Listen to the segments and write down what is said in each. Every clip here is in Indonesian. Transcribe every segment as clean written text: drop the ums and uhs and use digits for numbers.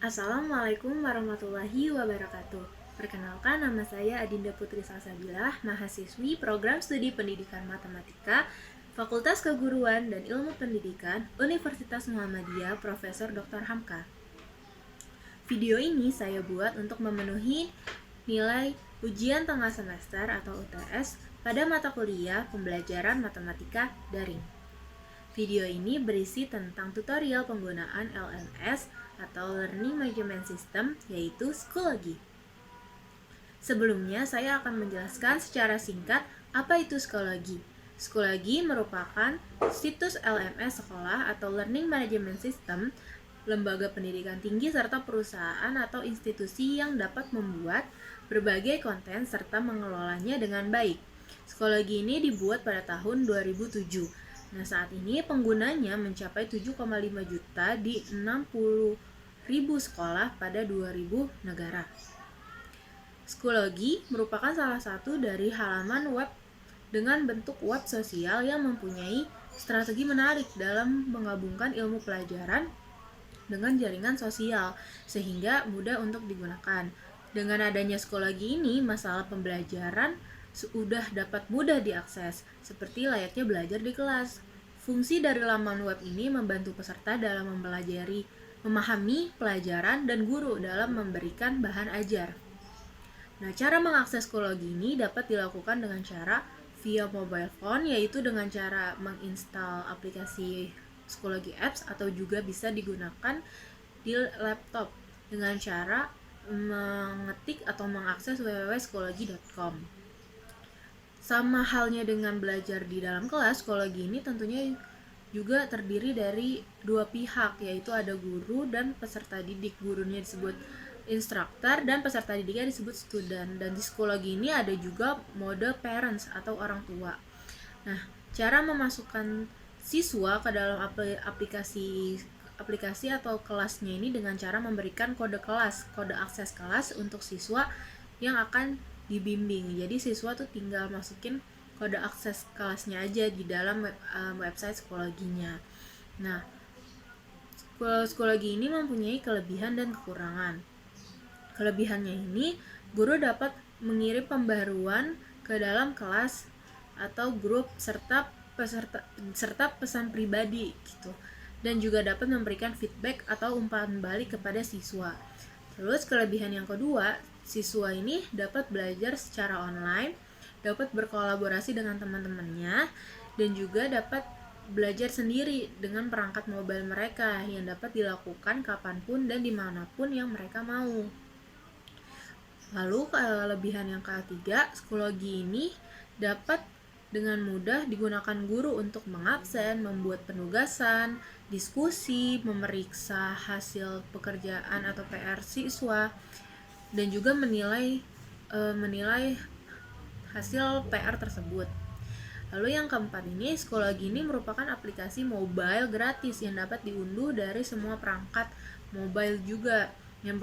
Assalamualaikum warahmatullahi wabarakatuh. Perkenalkan, nama saya Adinda Putri Salsabilah, mahasiswi Program Studi Pendidikan Matematika, Fakultas Keguruan dan Ilmu Pendidikan, Universitas Muhammadiyah, Profesor Dr. Hamka. Video ini saya buat untuk memenuhi nilai ujian tengah semester atau UTS pada mata kuliah pembelajaran matematika daring. Video ini berisi tentang tutorial penggunaan LMS atau Learning Management System, yaitu Schoology. Sebelumnya, saya akan menjelaskan secara singkat apa itu Schoology. Schoology merupakan situs LMS sekolah atau Learning Management System, lembaga pendidikan tinggi serta perusahaan atau institusi yang dapat membuat berbagai konten serta mengelolanya dengan baik. Schoology ini dibuat pada tahun 2007. Nah, saat ini penggunanya mencapai 7,5 juta di 60.000 sekolah pada 2.000 negara. Schoology merupakan salah satu dari halaman web dengan bentuk web sosial yang mempunyai strategi menarik dalam menggabungkan ilmu pelajaran dengan jaringan sosial, sehingga mudah untuk digunakan. Dengan adanya Schoology ini, masalah pembelajaran sudah dapat mudah diakses, seperti layaknya belajar di kelas. Fungsi dari laman web ini membantu peserta dalam memahami pelajaran dan guru dalam memberikan bahan ajar. Nah, cara mengakses Schoology ini dapat dilakukan dengan cara via mobile phone, yaitu dengan cara menginstal aplikasi Schoology Apps, atau juga bisa digunakan di laptop dengan cara mengetik atau mengakses www.schoology.com. Sama halnya dengan belajar di dalam kelas, Schoology ini tentunya juga terdiri dari dua pihak, yaitu ada guru dan peserta didik. Gurunya disebut instructor dan peserta didiknya disebut student. Dan di Schoology ini ada juga mode parents atau orang tua. Nah, cara memasukkan siswa ke dalam aplikasi atau kelasnya ini dengan cara memberikan kode kelas, kode akses kelas untuk siswa yang akan dibimbing. Jadi siswa tuh tinggal masukin kode akses kelasnya aja di dalam website Schoology-nya. Nah, Schoology ini mempunyai kelebihan dan kekurangan. Kelebihannya ini, guru dapat mengirim pembaruan ke dalam kelas atau grup serta pesan pribadi gitu, dan juga dapat memberikan feedback atau umpan balik kepada siswa. Terus kelebihan yang kedua, siswa ini dapat belajar secara online, dapat berkolaborasi dengan teman-temannya, dan juga dapat belajar sendiri dengan perangkat mobile mereka yang dapat dilakukan kapanpun dan dimanapun yang mereka mau. Lalu kelebihan yang ketiga, Schoology ini dapat dengan mudah digunakan guru untuk mengabsen, membuat penugasan, diskusi, memeriksa hasil pekerjaan atau PR siswa, dan juga menilai hasil PR tersebut. Lalu yang keempat ini, Schoology ini merupakan aplikasi mobile gratis yang dapat diunduh dari semua perangkat mobile juga yang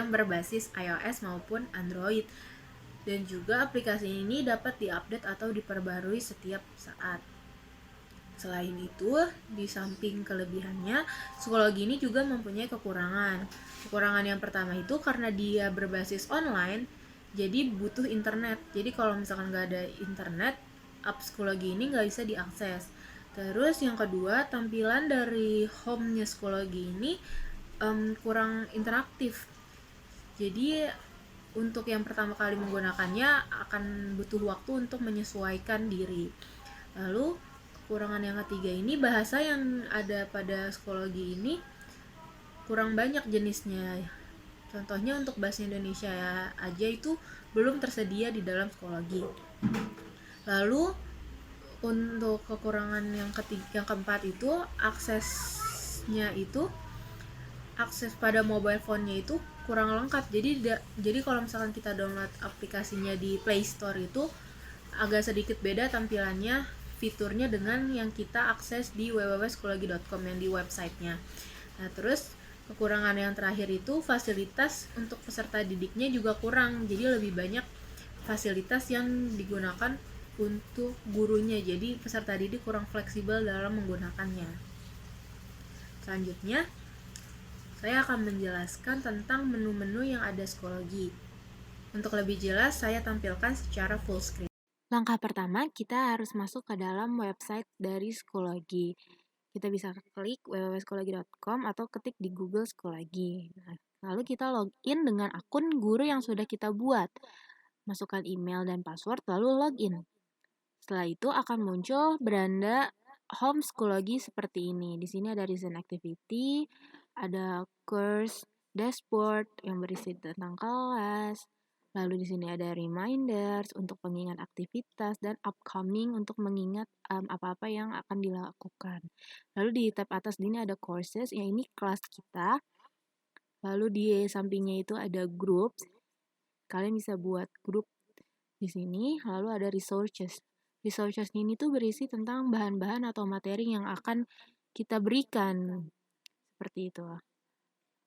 berbasis iOS maupun Android. Dan juga aplikasi ini dapat diupdate atau diperbarui setiap saat. Selain itu, di samping kelebihannya, Schoology ini juga mempunyai kekurangan. Kekurangan yang pertama itu karena dia berbasis online, jadi butuh internet. Jadi kalau misalkan nggak ada internet, app Schoology ini nggak bisa diakses. Terus yang kedua, tampilan dari home-nya Schoology ini kurang interaktif. Jadi untuk yang pertama kali menggunakannya akan butuh waktu untuk menyesuaikan diri. Lalu kekurangan yang ketiga ini, bahasa yang ada pada Schoology ini kurang banyak jenisnya. Contohnya untuk bahasa Indonesia aja itu belum tersedia di dalam Schoology. Lalu untuk kekurangan yang keempat itu, akses pada mobile phone-nya itu kurang lengkap. Jadi kalau misalkan kita download aplikasinya di Play Store itu agak sedikit beda tampilannya, fiturnya dengan yang kita akses di www.schoology.com yang di websitenya. Nah, terus kekurangan yang terakhir itu fasilitas untuk peserta didiknya juga kurang. Jadi lebih banyak fasilitas yang digunakan untuk gurunya. Jadi peserta didik kurang fleksibel dalam menggunakannya. Selanjutnya saya akan menjelaskan tentang menu-menu yang ada psikologi. Untuk lebih jelas, saya tampilkan secara full screen. Langkah pertama, kita harus masuk ke dalam website dari psikologi. Kita bisa klik www.psikologi.com atau ketik di Google psikologi. Nah, lalu kita login dengan akun guru yang sudah kita buat. Masukkan email dan password, lalu login. Setelah itu akan muncul beranda home psikologi seperti ini. Di sini ada recent activity, ada course, dashboard yang berisi tentang kelas. Lalu di sini ada reminders untuk pengingat aktivitas dan upcoming untuk mengingat apa-apa yang akan dilakukan. Lalu di tab atas ini ada courses, yang ini kelas kita. Lalu di sampingnya itu ada groups. Kalian bisa buat grup di sini. Lalu ada resources. Resources ini tuh berisi tentang bahan-bahan atau materi yang akan kita berikan. Seperti itu.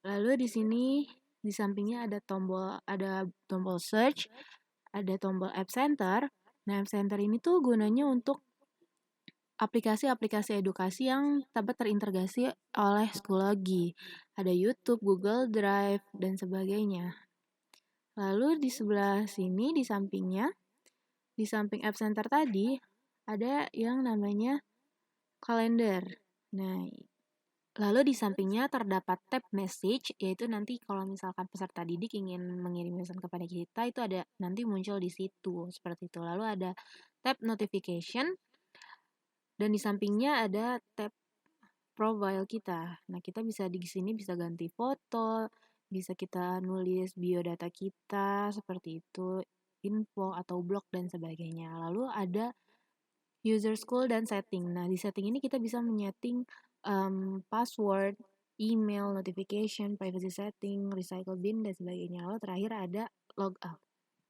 Lalu di sini di sampingnya ada tombol search, ada tombol app center. Nah, app center ini tuh gunanya untuk aplikasi-aplikasi edukasi yang dapat terintegrasi oleh psikologi. Ada YouTube, Google Drive, dan sebagainya. Lalu di sebelah sini, di sampingnya, di samping App Center tadi, ada yang namanya kalender. Nah, lalu di sampingnya terdapat tab message, yaitu nanti kalau misalkan peserta didik ingin mengirim pesan kepada kita, itu ada nanti muncul di situ, seperti itu. Lalu ada tab notification, dan di sampingnya ada tab profile kita. Nah, kita bisa di sini bisa ganti foto, bisa kita nulis biodata kita, seperti itu, info atau blog dan sebagainya. Lalu ada user school dan setting. Nah, di setting ini kita bisa menyeting password, email, notification, privacy setting, recycle bin, dan sebagainya. Lalu terakhir ada logout.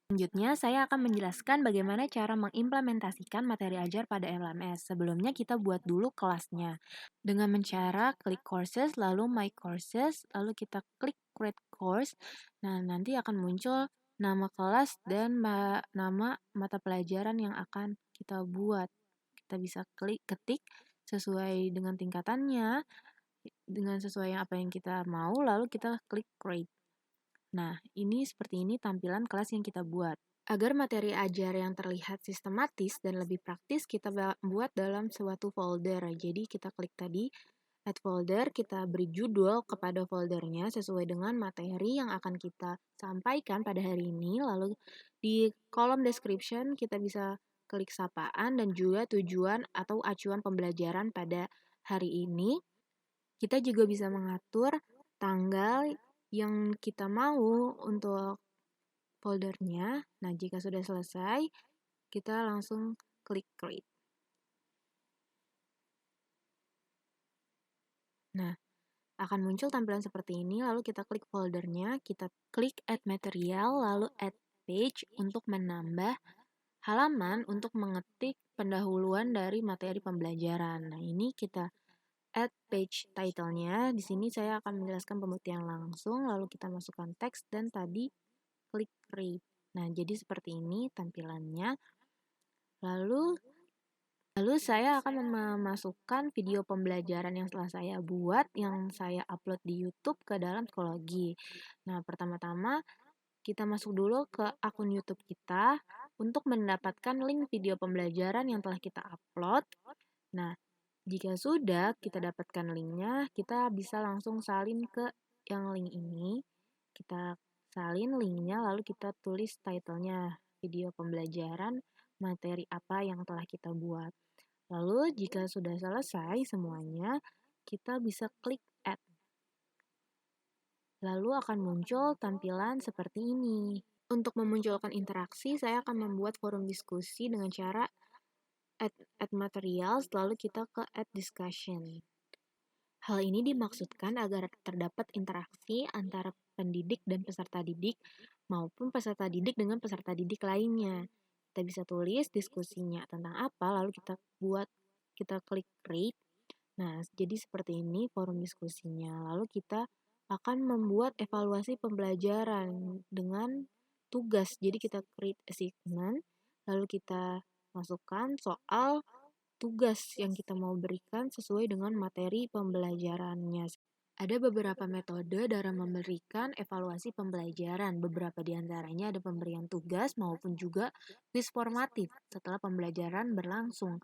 Selanjutnya, saya akan menjelaskan bagaimana cara mengimplementasikan materi ajar pada LMS. Sebelumnya, kita buat dulu kelasnya. Dengan cara klik courses, lalu my courses, lalu kita klik create course. Nah, nanti akan muncul nama kelas dan nama mata pelajaran yang akan kita buat. Kita bisa ketik sesuai dengan tingkatannya, dengan sesuai apa yang kita mau, lalu kita klik create. Nah, ini seperti ini tampilan kelas yang kita buat. Agar materi ajar yang terlihat sistematis dan lebih praktis, kita buat dalam suatu folder. Jadi kita klik tadi, add folder, kita beri judul kepada foldernya sesuai dengan materi yang akan kita sampaikan pada hari ini. Lalu di kolom description kita bisa klik sapaan dan juga tujuan atau acuan pembelajaran pada hari ini. Kita juga bisa mengatur tanggal yang kita mau untuk foldernya. Nah, jika sudah selesai, kita langsung klik create. Nah, akan muncul tampilan seperti ini, lalu kita klik foldernya, kita klik add material, lalu add page untuk menambah halaman untuk mengetik pendahuluan dari materi pembelajaran. Nah, ini kita add page title-nya. Di sini saya akan menjelaskan pembuktian langsung, lalu kita masukkan teks dan tadi klik create. Nah, jadi seperti ini tampilannya. Lalu saya akan memasukkan video pembelajaran yang telah saya buat, yang saya upload di YouTube ke dalam psikologi. Nah, pertama-tama kita masuk dulu ke akun YouTube kita untuk mendapatkan link video pembelajaran yang telah kita upload. Nah, jika sudah kita dapatkan linknya, kita bisa langsung salin ke yang link ini. Kita salin linknya, lalu kita tulis title-nya, video pembelajaran, materi apa yang telah kita buat. Lalu jika sudah selesai semuanya, kita bisa klik add. Lalu akan muncul tampilan seperti ini. Untuk memunculkan interaksi, saya akan membuat forum diskusi dengan cara add materials, lalu kita ke add discussion. Hal ini dimaksudkan agar terdapat interaksi antara pendidik dan peserta didik maupun peserta didik dengan peserta didik lainnya. Kita bisa tulis diskusinya tentang apa, lalu kita klik create. Nah, jadi seperti ini forum diskusinya. Lalu kita akan membuat evaluasi pembelajaran dengan tugas. Jadi kita create assignment, lalu kita masukkan soal tugas yang kita mau berikan sesuai dengan materi pembelajarannya. Ada beberapa metode dalam memberikan evaluasi pembelajaran. Beberapa di antaranya ada pemberian tugas maupun juga kuis formatif setelah pembelajaran berlangsung.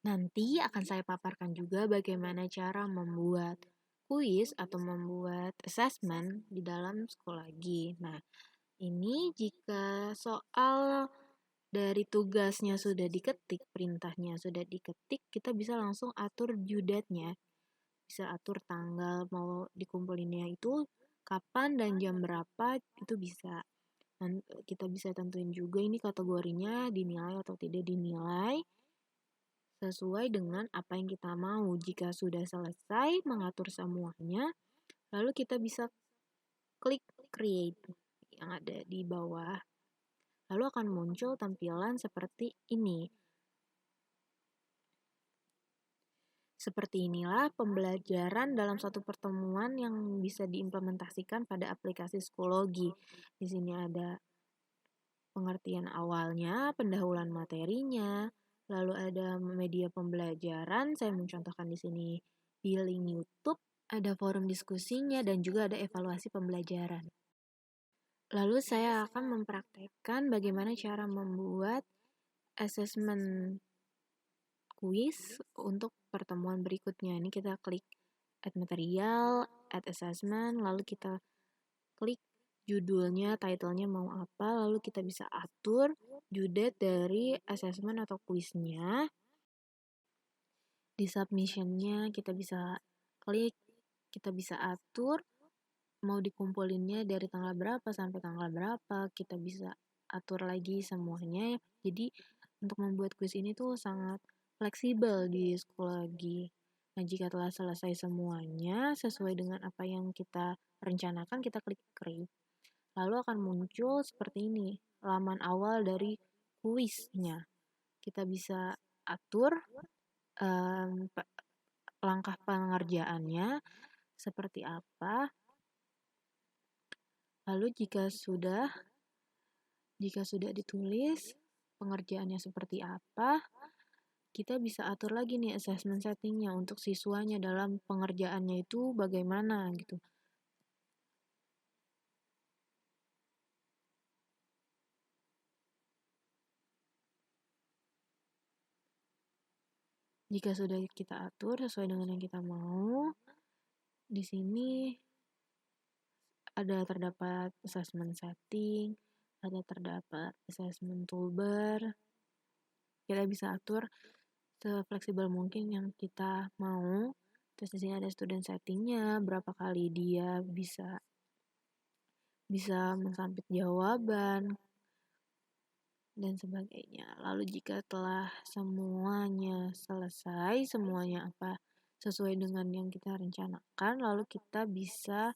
Nanti akan saya paparkan juga bagaimana cara membuat kuis atau membuat assessment di dalam psikologi. Nah, ini jika soal dari tugasnya sudah diketik, perintahnya sudah diketik, kita bisa langsung atur due date-nya. Bisa atur tanggal mau dikumpulinnya itu kapan dan jam berapa, itu bisa. Dan kita bisa tentuin juga ini kategorinya dinilai atau tidak dinilai sesuai dengan apa yang kita mau. Jika sudah selesai mengatur semuanya, lalu kita bisa klik create yang ada di bawah. Lalu akan muncul tampilan seperti ini. Seperti inilah pembelajaran dalam satu pertemuan yang bisa diimplementasikan pada aplikasi psikologi. Di sini ada pengertian awalnya, pendahuluan materinya, lalu ada media pembelajaran. Saya mencontohkan di sini di link YouTube, ada forum diskusinya dan juga ada evaluasi pembelajaran. Lalu saya akan mempraktekkan bagaimana cara membuat assessment quiz untuk pertemuan berikutnya. Ini kita klik add material, add assessment, lalu kita klik judulnya, titlenya mau apa, lalu kita bisa atur due date dari assessment atau quiznya. Di submissionnya kita bisa klik, kita bisa atur mau dikumpulinnya dari tanggal berapa sampai tanggal berapa, kita bisa atur lagi semuanya. Jadi untuk membuat quiz ini tuh sangat fleksibel di psikologi. Nah, jika telah selesai semuanya sesuai dengan apa yang kita rencanakan, kita klik create. Lalu akan muncul seperti ini, laman awal dari kuisnya. Kita bisa atur langkah pengerjaannya seperti apa. Lalu jika sudah ditulis pengerjaannya seperti apa, kita bisa atur lagi nih assessment settingnya untuk siswanya dalam pengerjaannya itu bagaimana gitu. Jika sudah kita atur sesuai dengan yang kita mau, di sini terdapat assessment setting, ada terdapat assessment toolbar. Kita bisa atur sefleksibel mungkin yang kita mau. Terus di sini ada student settingnya, berapa kali dia bisa mensampit jawaban dan sebagainya. Lalu jika telah semuanya selesai, semuanya sesuai dengan yang kita rencanakan, lalu kita bisa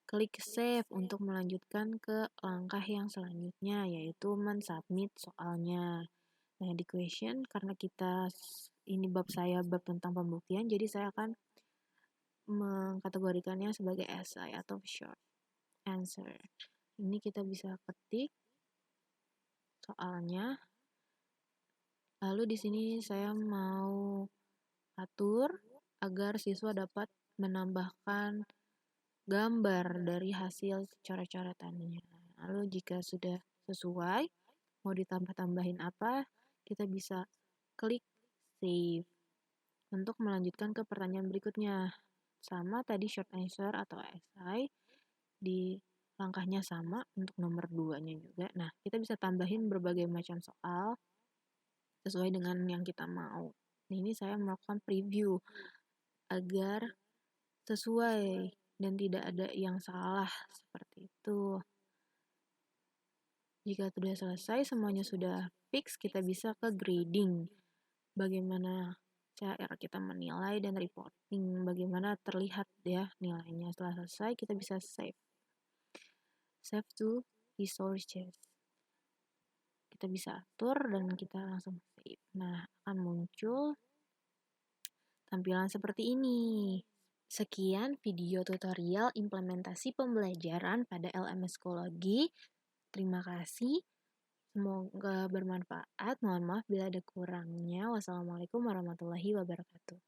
klik save untuk melanjutkan ke langkah yang selanjutnya, yaitu mensubmit soalnya. Nah, di question, karena ini bab tentang pembuktian, jadi saya akan mengkategorikannya sebagai essay atau short answer. Ini kita bisa ketik soalnya. Lalu di sini saya mau atur agar siswa dapat menambahkan gambar dari hasil coret-coretannya. Lalu jika sudah sesuai, mau ditambah-tambahin apa, kita bisa klik save untuk melanjutkan ke pertanyaan berikutnya. Sama tadi short answer atau essay, di langkahnya sama untuk nomor 2-nya juga. Nah, kita bisa tambahin berbagai macam soal sesuai dengan yang kita mau. Nah, ini saya melakukan preview agar sesuai dan tidak ada yang salah seperti itu. Jika sudah selesai, semuanya sudah fix, kita bisa ke grading. Bagaimana cara kita menilai dan reporting, bagaimana terlihat ya nilainya. Setelah selesai, kita bisa save. Save to resources. Kita bisa atur dan kita langsung save. Nah, akan muncul tampilan seperti ini. Sekian video tutorial implementasi pembelajaran pada LMS Psikologi. Terima kasih. Semoga bermanfaat. Mohon maaf bila ada kurangnya. Wassalamualaikum warahmatullahi wabarakatuh.